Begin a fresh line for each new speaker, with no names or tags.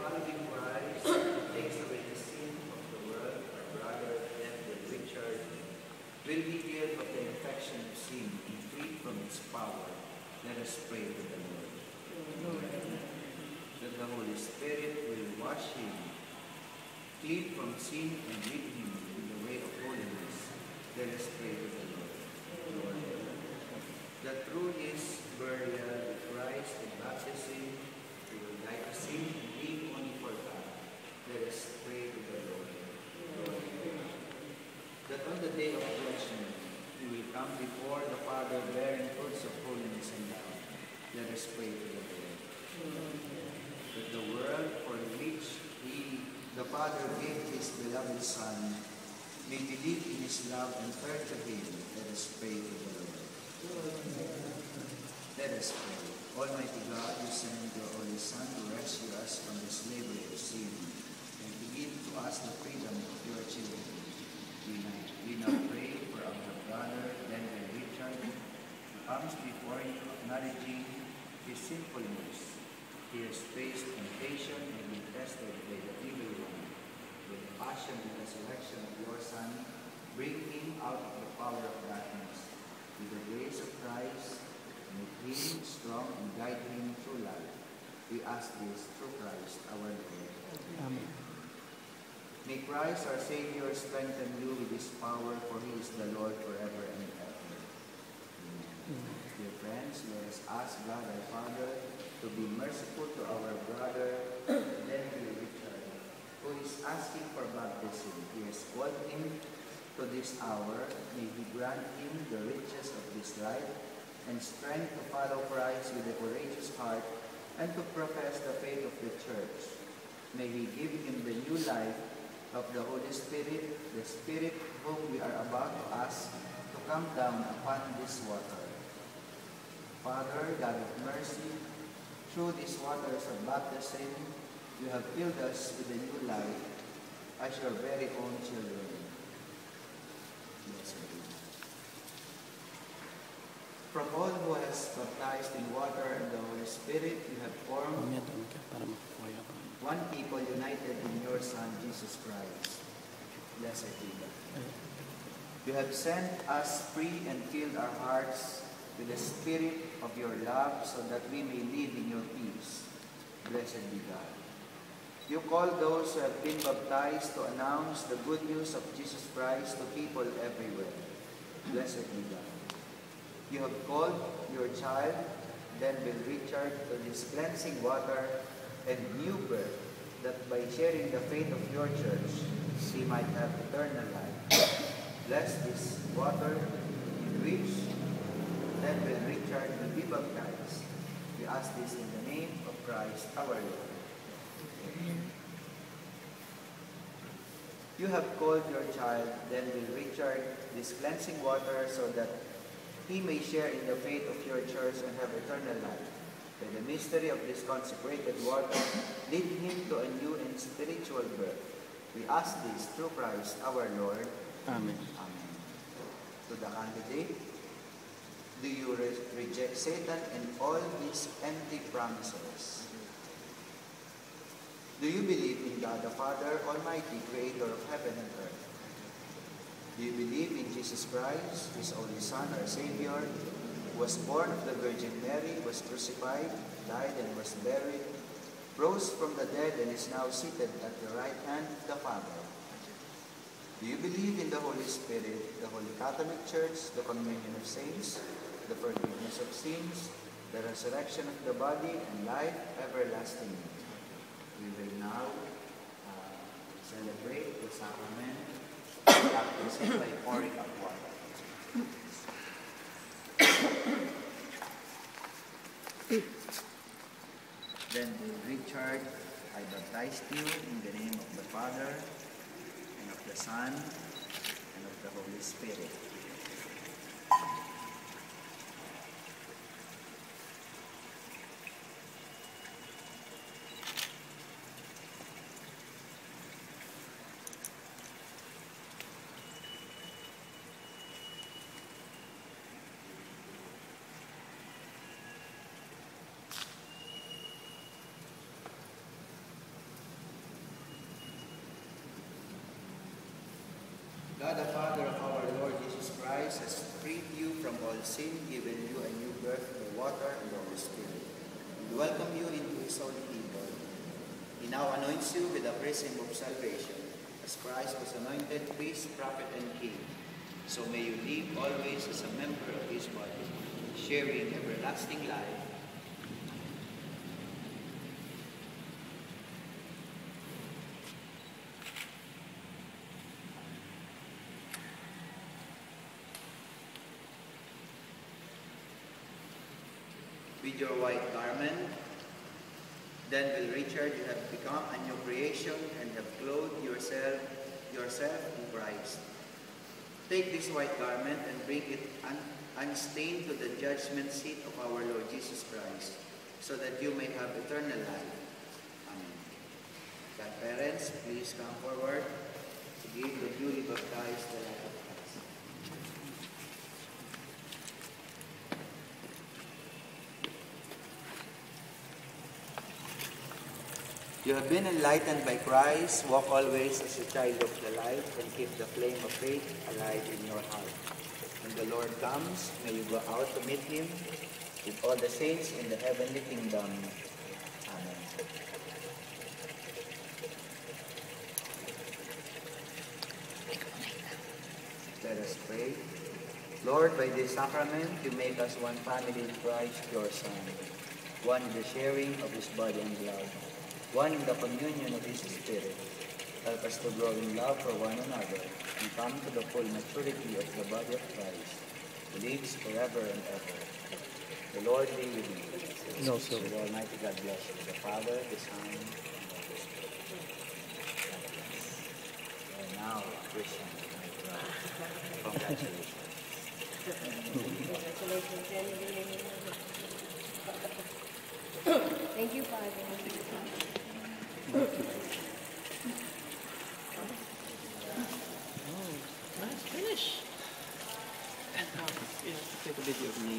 following Christ, who takes away the sin of the world, our brother Edward Richard, will be healed of the infection of sin and freed from its power. Let us pray to the Lord. That the Holy Spirit will wash him, clean from sin, and lead him in the way of holiness. Let us pray to the Lord. Lord, that through his burial, Christ, and baptism, he will die to sin and live only for God. Let us pray to the Lord. Lord, that on the day of judgment, he will come before the Father bearing fruits of holiness and love. Let us pray to the Lord. That the world for which he, the Father, gave his beloved Son, may believe in his love and turn to him. Let us pray to the Lord. Let us pray. Almighty God, you send your only Son to rescue us from the slavery of sin and to give to us the freedom of your children. We now pray for our brother, Daniel Richard, who comes before you acknowledging his sinfulness. He has faced temptation and been tested by the evil one. With the passion and resurrection of your Son, bring him out of the power of darkness. With the grace of Christ, make him strong and guide him through life. We ask this through Christ our Lord.
Amen.
May Christ our Savior strengthen you with his power, for he is the Lord forever and ever. Amen. Dear friends, let us ask God our Father to be merciful to our brother, Daniel Richard, who is asking for baptism. He has called him to this hour. May he grant him the riches of this life and strength to follow Christ with a courageous heart and to profess the faith of the Church. May he give him the new life of the Holy Spirit, the Spirit whom we are about to ask to come down upon this water. Father, God of mercy, through these waters of baptism, you have filled us with a new life as your very own children. Blessed be. From all who has baptized in water and the Holy Spirit, you have formed one people united in your Son, Jesus Christ. Blessed be God. You have sent us free and filled our hearts with the spirit of your love so that we may live in your peace. Blessed be God. You call those who have been baptized to announce the good news of Jesus Christ to people everywhere. Blessed be God. You have called your child, Denville Richard, to this cleansing water and new birth, that by sharing the faith of your church, he might have eternal life. Bless this water in which Denville Richard will be baptized. We ask this in the name of Christ our Lord. Amen. You have called your child, Denville Richard, this cleansing water so that he may share in the faith of your church and have eternal life. By the mystery of this consecrated water, lead him to a new and spiritual birth. We ask this through Christ our Lord.
Amen.
Amen. To the candidate, do you reject Satan and all his empty promises? Do you believe in God the Father, Almighty, Creator of heaven and earth? Do you believe in Jesus Christ, his only Son, our Savior, who was born of the Virgin Mary, was crucified, died, and was buried, rose from the dead, and is now seated at the right hand of the Father? Do you believe in the Holy Spirit, the Holy Catholic Church, the communion of saints, the forgiveness of sins, the resurrection of the body, and life everlasting? We will now celebrate the sacrament of baptism by pouring out water. Then, Richard, I baptize you in the name of the Father, and of the Son, and of the Holy Spirit. God the Father of our Lord Jesus Christ has freed you from all sin, given you a new birth by water and the Holy Spirit. We welcome you into his holy kingdom. He now anoints you with the chrism of salvation, as Christ was anointed priest, prophet, and king. So may you live always as a member of his body, sharing everlasting life. With your white garment, then will Richard, you have become a new creation and have clothed yourself in Christ. Take this white garment and bring it unstained to the judgment seat of our Lord Jesus Christ, so that you may have eternal life. Amen. Godparents, please come forward to give the newly baptized the life of Christ. You have been enlightened by Christ. Walk always as a child of the light and keep the flame of faith alive in your heart. When the Lord comes, may you go out to meet him with all the saints in the heavenly kingdom. Amen. Let us pray. Lord, by this sacrament, you make us one family in Christ, your Son, one in the sharing of his body and blood, one in the communion of his Spirit. Help us to grow in love for one another and come to the full maturity of the body of Christ, who lives forever and ever. The Lord be with you.
No, sir.
The Almighty God bless you, the Father, the Son, and the Holy Spirit. You are now a Christian, my brother. Congratulations.
Congratulations, Jenny. Thank you, Father.
Nice finish. Take a video of me.